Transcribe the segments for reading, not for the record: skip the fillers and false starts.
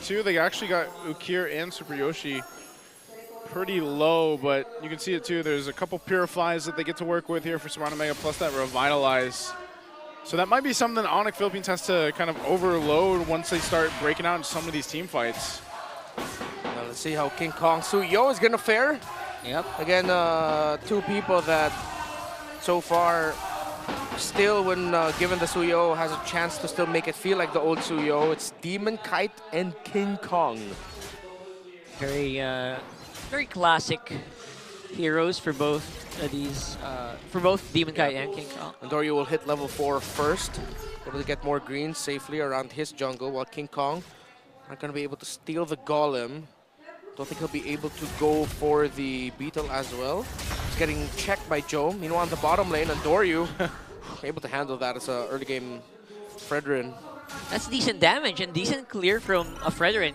too. They actually got Ukir and Super Yoshi pretty low, but you can see it too. There's a couple Purifies that they get to work with here for Smart Omega, plus that Revitalize. So that might be something that Onic Philippines has to kind of overload once they start breaking out into some of these team fights. Now let's see how King Kong Suyo is gonna fare. Yep. Again, two people that so far still, when given the Suyo, has a chance to still make it feel like the old Suyo. It's Demon Kite and King Kong. Very, very classic heroes for both these, for both Demon Kite and King Kong. And Doryu will hit level 4 first, able to get more greens safely around his jungle, while King Kong not going to be able to steal the Golem. Don't think he'll be able to go for the Beetle as well. He's getting checked by Joe. Meanwhile, on the bottom lane, and Doryu able to handle that as an early game Fredrin. That's decent damage and decent clear from a Fredrin.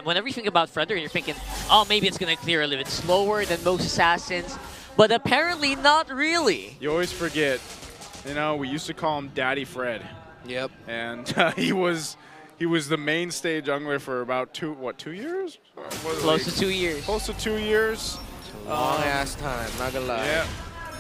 Whenever you think about Fredrin, you're thinking, oh, maybe it's going to clear a little bit slower than most assassins. But apparently not really. You always forget, you know, we used to call him Daddy Fred. Yep. And he was the mainstay jungler for about 2 years? Close to 2 years. Close to 2 years. Long ass time, not gonna lie. Yeah,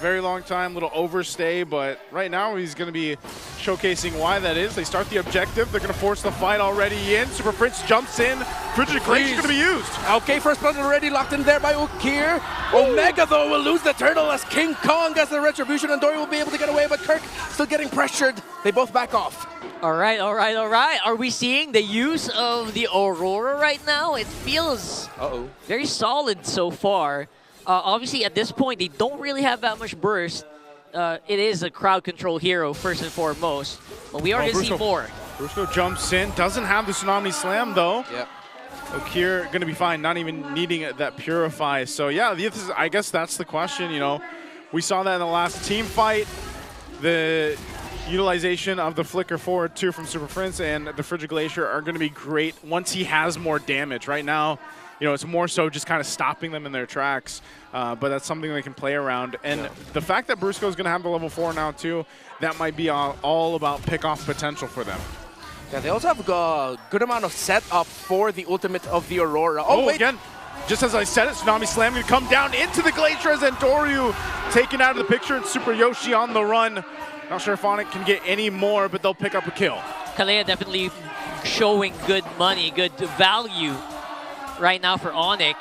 very long time, little overstay, but right now he's going to be showcasing why that is. They start the objective, they're going to force the fight already in. Super Prince jumps in, Frigid Glacier is going to be used. Okay, first blood already locked in there by Ukir. Omega, though, will lose the turtle as King Kong gets the retribution, and Dory will be able to get away, but Kirk still getting pressured. They both back off. All right, all right, all right. Are we seeing the use of the Aurora right now? It feels very solid so far. Obviously, at this point, they don't really have that much burst. It is a crowd control hero, first and foremost. But we are going to see more. Brusco jumps in, doesn't have the Tsunami Slam, though. Yep. Okir going to be fine, not even needing that Purify. So, yeah, I guess that's the question, you know. We saw that in the last team fight. The utilization of the Flicker forward, too, from Super Prince and the Frigid Glacier are going to be great once he has more damage. Right now, you know, it's more so just kind of stopping them in their tracks, but that's something they can play around. And the fact that Brusco is going to have the level 4 now, too, that might be all about pick-off potential for them. Yeah, they also have a good amount of setup for the ultimate of the Aurora. Oh, wait. Again, just as I said it, Tsunami Slam going to come down into the Glacier as Doryu taken out of the picture, and Super Yoshi on the run. Not sure if Onic can get any more, but they'll pick up a kill. Kalea definitely showing good money, good value right now for Onic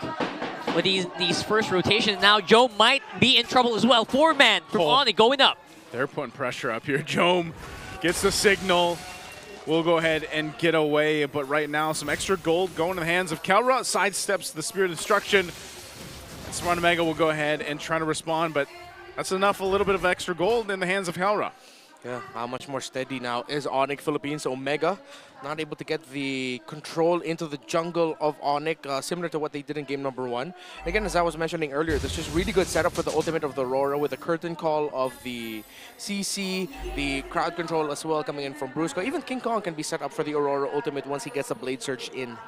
with these first rotations. Now Joe might be in trouble as well. 4-man from Onic going up. They're putting pressure up here. Jome gets the signal. We'll go ahead and get away, but right now some extra gold going in the hands of Kelra. Sidesteps the Spirit of Destruction. Smart Omega will go ahead and try to respond, but that's enough, a little bit of extra gold in the hands of Kelra. Yeah, how much more steady now is Onic Philippines. Omega not able to get the control into the jungle of Onic, similar to what they did in game number 1. Again, as I was mentioning earlier, this is really good setup for the ultimate of the Aurora with the curtain call of the CC, the crowd control as well coming in from Brusco. Even King Kong can be set up for the Aurora ultimate once he gets the Blade Surge in.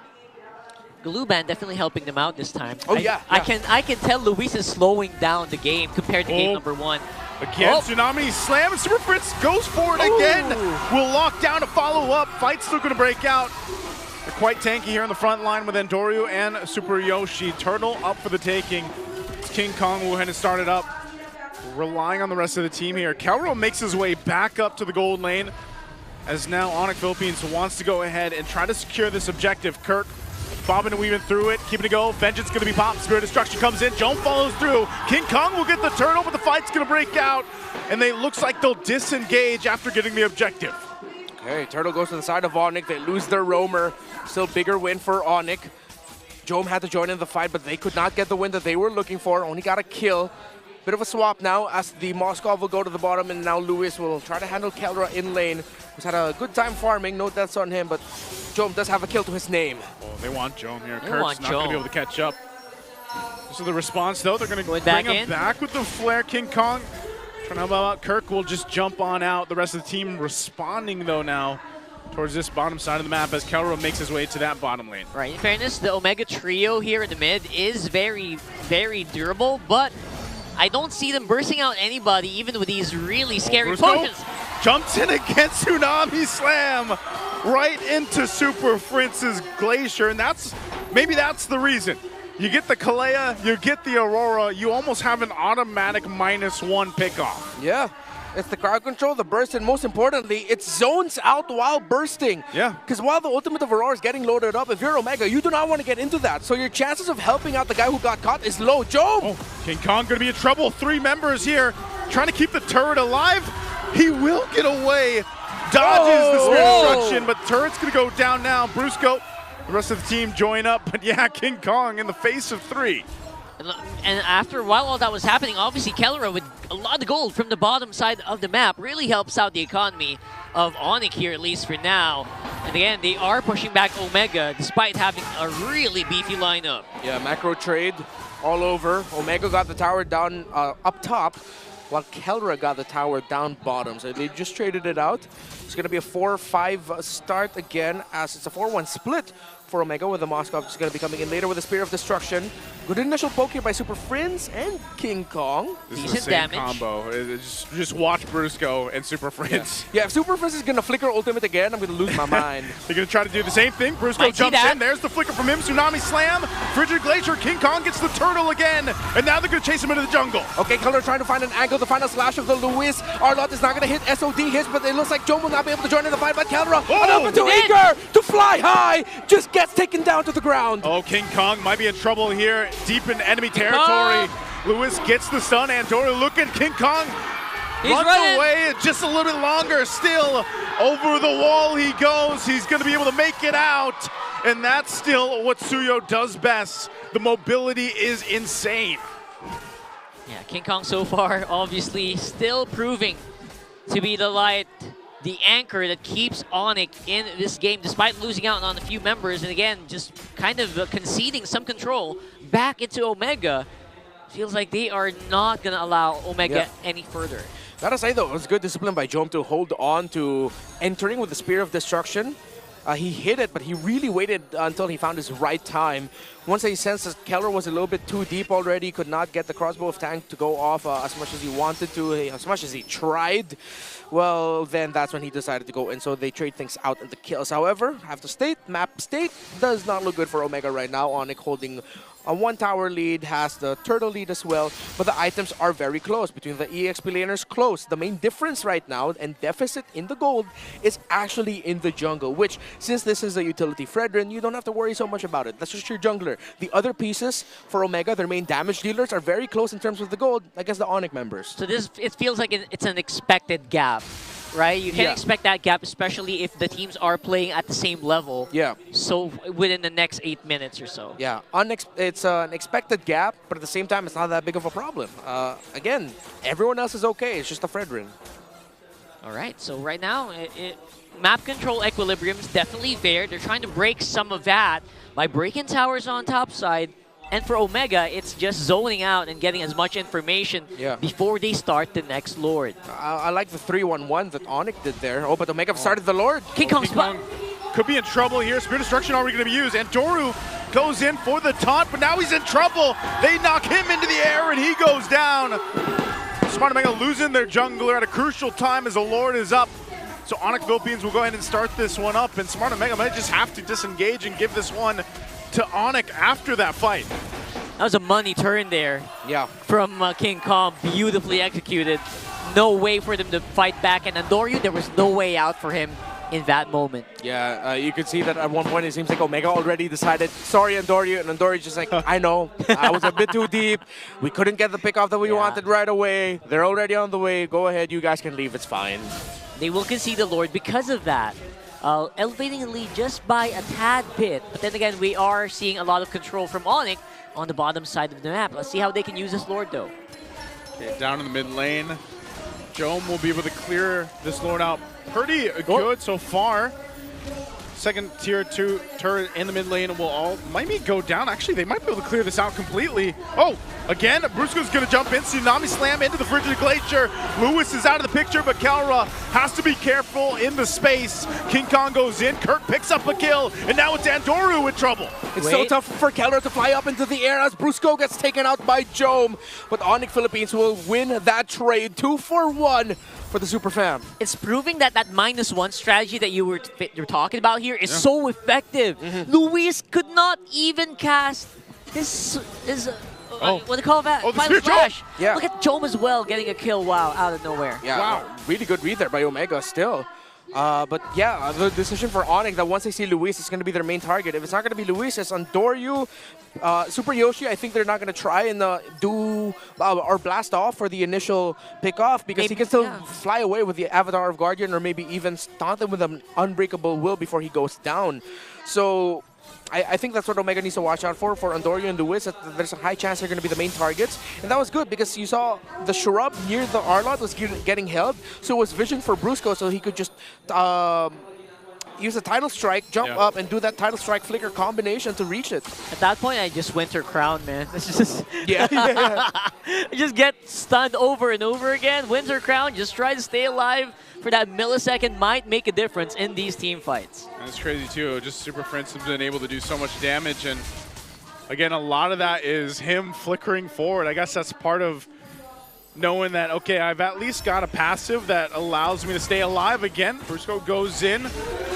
Gluban definitely helping them out this time. Oh, yeah. I can tell Luis is slowing down the game compared to game number 1. Again, Tsunami Slam, and Super Prince goes for it again. Will lock down to follow up. Fight's still going to break out. They're quite tanky here on the front line with Doryu and Super Yoshi. Turtle up for the taking. It's King Kong who had started up, relying on the rest of the team here. Kelro makes his way back up to the gold lane, as now Onic Philippines wants to go ahead and try to secure this objective. Kirk bobbing and weaving through it, keeping it go. Vengeance going to be popped. Spirit of Destruction comes in. Joan follows through. King Kong will get the turtle, but the fight's going to break out. And they looks like they'll disengage after getting the objective. Okay, turtle goes to the side of Onic. They lose their roamer. Still bigger win for Onic. Jome had to join in the fight, but they could not get the win that they were looking for. Only got a kill. Bit of a swap now as the Moskov will go to the bottom, and now Lewis will try to handle Kelra in lane, who's had a good time farming. No deaths on him, but Jome does have a kill to his name. Oh, they want Jome here. Kirk's not going to be able to catch up. So the response, though, they're going to bring him back with the flare. King Kong trying to help out. Kirk will just jump on out. The rest of the team responding, though, now towards this bottom side of the map as Kelro makes his way to that bottom lane. Right. In fairness, the Omega trio here in the mid is very, very durable, but I don't see them bursting out anybody, even with these really scary potions. Jumps in against Tsunami Slam. right into Super Prince's Glacier, and maybe that's the reason. You get the Kalea, you get the Aurora, you almost have an automatic -1 pickoff. Yeah. It's the crowd control, the burst, and most importantly, it zones out while bursting. Yeah. Because while the ultimate of Aurora is getting loaded up, if you're Omega, you do not want to get into that. So your chances of helping out the guy who got caught is low. Joe! Oh, King Kong going to be in trouble. 3 members here trying to keep the turret alive. He will get away. Dodges the Spirit Destruction, but the turret's going to go down now. Brusco, the rest of the team join up. But yeah, King Kong in the face of 3. And after a while, while that was happening, obviously Kellera with a lot of gold from the bottom side of the map really helps out the economy of Onic here, at least for now. And again, they are pushing back Omega despite having a really beefy lineup. Yeah, macro trade all over. Omega got the tower down up top, while Kellera got the tower down bottom. So they just traded it out. It's going to be a 4-5 start again, as it's a 4-1 split for Omega, with the Moskov just going to be coming in later with the Spear of Destruction. Good initial poke here by Super Prince and King Kong. This is the same combo. Just watch Brusco and Super Prince. Yeah, if Super Prince is going to flicker ultimate again, I'm going to lose my mind. They're going to try to do the same thing. Brusco jumps in. There's the flicker from him. Tsunami Slam. Frigid Glacier. King Kong gets the turtle again. And now they're going to chase him into the jungle. Okay, Color trying to find an angle to find a slash of the Luis. Arlott is not going to hit SOD hits, but it looks like Joe will not be able to join in the fight. But Kellera, enough too eager to fly high, just gets taken down to the ground. Oh, King Kong might be in trouble here, deep in enemy territory. Lewis gets the stun. Andorra, look at King Kong. Runs away just a little bit longer. Still over the wall he goes. He's going to be able to make it out. And that's still what Suyo does best. The mobility is insane. Yeah, King Kong so far obviously still proving to be the light, the anchor that keeps Onic in this game despite losing out on a few members, and again just kind of conceding some control back into Omega. Feels like they are not going to allow Omega any further. Gotta say though, it was good discipline by Jom to hold on to entering with the Spear of Destruction. He hit it, but he really waited until he found his right time. Once he sensed that Kellera was a little bit too deep already, could not get the crossbow of tank to go off as much as he wanted to, as much as he tried, well, then that's when he decided to go in. So they trade things out into kills. However, I have to state, map state does not look good for Omega right now. Onic holding a 1 tower lead, has the turtle lead as well, but the items are very close between the EXP laners. Close. The main difference right now and deficit in the gold is actually in the jungle, which since this is a utility Fredrin, you don't have to worry so much about it. That's just your jungler. The other pieces for Omega, their main damage dealers, are very close in terms of the gold against the Onic members. So this, it feels like it's an expected gap, right? You can expect that gap, especially if the teams are playing at the same level. Yeah. So within the next 8 minutes or so. Yeah, it's an expected gap, but at the same time, it's not that big of a problem. Again, everyone else is okay. It's just a Fredrin. All right, so right now, map control equilibrium is definitely there. They're trying to break some of that by breaking towers on top side. And for Omega, it's just zoning out and getting as much information before they start the next Lord. I like the 3-1-1 that Onic did there. Oh, but Omega started the Lord. King Kong spot. Could be in trouble here. Spirit Destruction already going to be used. And Doru goes in for the taunt, but now he's in trouble. They knock him into the air and he goes down. Smart Omega losing their jungler at a crucial time as the Lord is up. So Onic Philippines will go ahead and start this one up, and Smart Omega might just have to disengage and give this one to Onic after that fight. That was a money turn there. Yeah. From King Kong, beautifully executed. No way for them to fight back, and Andoryu, there was no way out for him in that moment. Yeah, you could see that at one point it seems like Omega already decided, sorry Andoryu, and Andoryu just like, I know, I was a bit too deep. We couldn't get the pick off that we wanted right away. They're already on the way. Go ahead, you guys can leave, it's fine. They will concede the Lord because of that. Elevating the lead just by a tad bit. But then again, we are seeing a lot of control from Onic on the bottom side of the map. Let's see how they can use this Lord though. Okay, down in the mid lane. Jome will be able to clear this Lord out pretty good so far. Second tier 2 turret turret in the mid lane will all maybe go down. Actually, they might be able to clear this out completely. Oh, again, Brusco's going to jump in. Tsunami slam into the Frigid Glacier. Lewis is out of the picture, but Kalra has to be careful in the space. King Kong goes in. Kirk picks up a kill, and now it's Andoru in trouble. It's so tough for Kalra to fly up into the air as Brusco gets taken out by Jome. But Onic Philippines will win that trade 2-for-1 for the Super Fam. It's proving that that -1 strategy that you're talking about here is so effective. Luis could not even cast his what do you call that? Final Flash. Yeah. Look at Jome as well getting a kill, wow, out of nowhere. Yeah, wow. Really good read there by Omega still. But yeah, the decision for Onic that once they see Luis, it's going to be their main target. If it's not going to be Luis, it's Andoryu, Super Yoshi. I think they're not going to try and do or blast off for the initial pick-off because he can still fly away with the Avatar of Guardian or maybe even taunt him with an Unbreakable Will before he goes down. So I think that's what Omega needs to watch out for Andoryu and Luis. There's a high chance they're going to be the main targets. And that was good because you saw the shrub near the Arlot was getting held. So it was vision for Brusco so he could just use a Tidal Strike, jump up, and do that Tidal Strike Flicker combination to reach it. At that point, I just Winter Crown, man. It's just just get stunned over and over again. Winter Crown, just try to stay alive for that millisecond might make a difference in these team fights. That's crazy too. Just Super Prince has been able to do so much damage, and again, a lot of that is him flickering forward. I guess that's part of knowing that, okay, I've at least got a passive that allows me to stay alive again. Brusco goes in.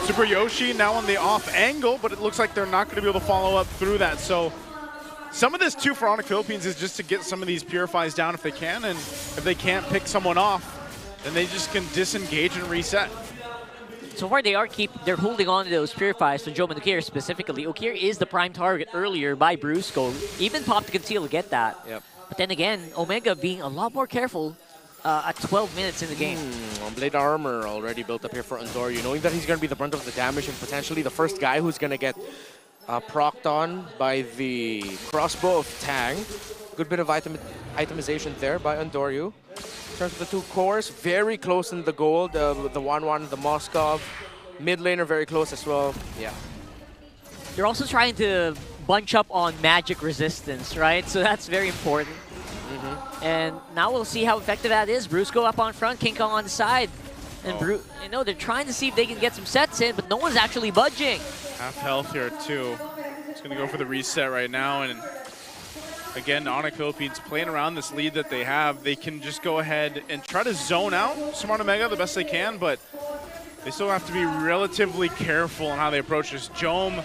Super Yoshi now on the off angle, but it looks like they're not going to be able to follow up through that. So some of this too for Onic Philippines is just to get some of these Purifies down if they can, and if they can't pick someone off, then they just can disengage and reset. So far, they're holding on to those Purifies for Jome and Ukir specifically. Ukir is the prime target earlier by Brusco. Even Pop to Conceal to get that. Yep. But then again, Omega being a lot more careful at 12 minutes in the game. Blade Armor already built up here for Andoryu, knowing that he's going to be the brunt of the damage and potentially the first guy who's going to get procced on by the crossbow of Tang. Good bit of itemization there by Andoryu. In terms of the two cores, very close in the gold. The 1-1, the Moskov. Mid laner very close as well. Yeah. They're also trying to bunch up on magic resistance, right? So that's very important. And now we'll see how effective that is. Brusco up on front, King Kong on the side. And they're trying to see if they can get some sets in, but no one's actually budging. Half health here too. It's going to go for the reset right now, and again, Onic Philippines playing around this lead that they have. They can just go ahead and try to zone out Smart Omega the best they can, but they still have to be relatively careful on how they approach this. Jome,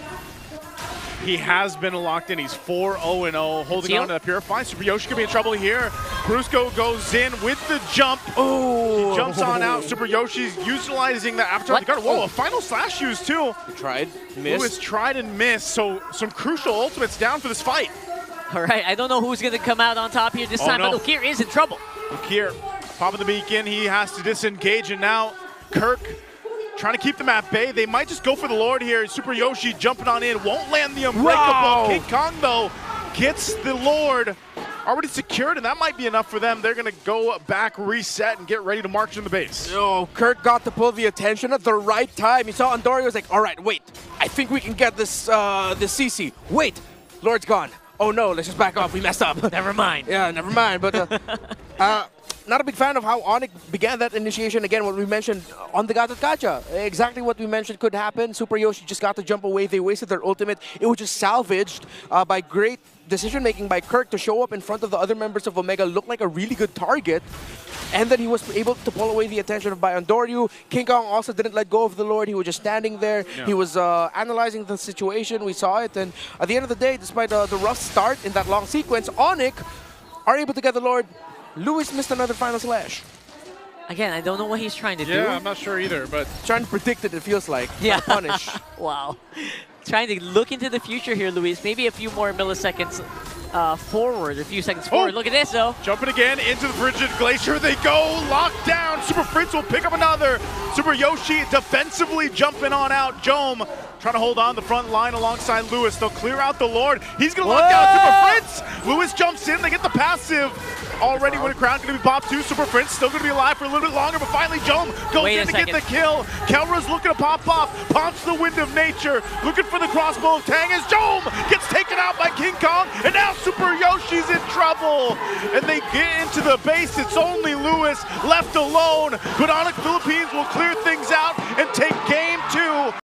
he has been locked in. He's 4-0-0, holding on to the Purify. Super Yoshi could be in trouble here. Brusco goes in with the jump. Oh, he jumps on out. Super Yoshi's utilizing the Avatar. Whoa, a final slash use too. He tried, missed. Lewis tried and missed. So some crucial ultimates down for this fight. All right, I don't know who's going to come out on top here this time, but Ukir is in trouble. Ukir popping the beacon. He has to disengage, and now Kirk trying to keep them at bay. They might just go for the Lord here. Super Yoshi jumping on in. Won't land the Unbreakable. King Kong, though, gets the Lord already secured, and that might be enough for them. They're going to go back, reset, and get ready to march in the base. Oh, Kirk got to pull the attention at the right time. You saw Andoryu was like, all right, wait. I think we can get this, this CC. Wait, Lord's gone. Oh no, let's just back off. We messed up. Never mind. Yeah, never mind. But not a big fan of how Onic began that initiation. Again, what we mentioned on the Gatot Kacha. Exactly what we mentioned could happen. Super Yoshi just got to jump away. They wasted their ultimate. It was just salvaged by great decision-making by Kirk to show up in front of the other members of Omega, looked like a really good target. And then he was able to pull away the attention by Andoryu. King Kong also didn't let go of the Lord. He was just standing there. Yeah. He was analyzing the situation. We saw it. And at the end of the day, despite the rough start in that long sequence, Onic are able to get the Lord. Lewis missed another final slash. Again, I don't know what he's trying to do. Yeah, I'm not sure either, but trying to predict it, it feels like. Yeah. Punish. Wow. Trying to look into the future here, Luis. Maybe a few more milliseconds forward, a few seconds forward. Look at this, though. Jumping again into the Frigid Glacier. They go, locked down. Super Prince will pick up another. Super Yoshi defensively jumping on out. Jome trying to hold on the front line alongside Lewis. They'll clear out the Lord. He's going to lock down Super Prince. Lewis jumps in. They get the passive. Already when a crown going to be popped too. Super Prince still going to be alive for a little bit longer, but finally Jom goes in to get the kill. Kelra's looking to pop off. Pops the Wind of Nature. Looking for the crossbow of Tang as Jom gets taken out by King Kong. And now Super Yoshi's in trouble. And they get into the base. It's only Lewis left alone. But Onic Philippines will clear things out and take game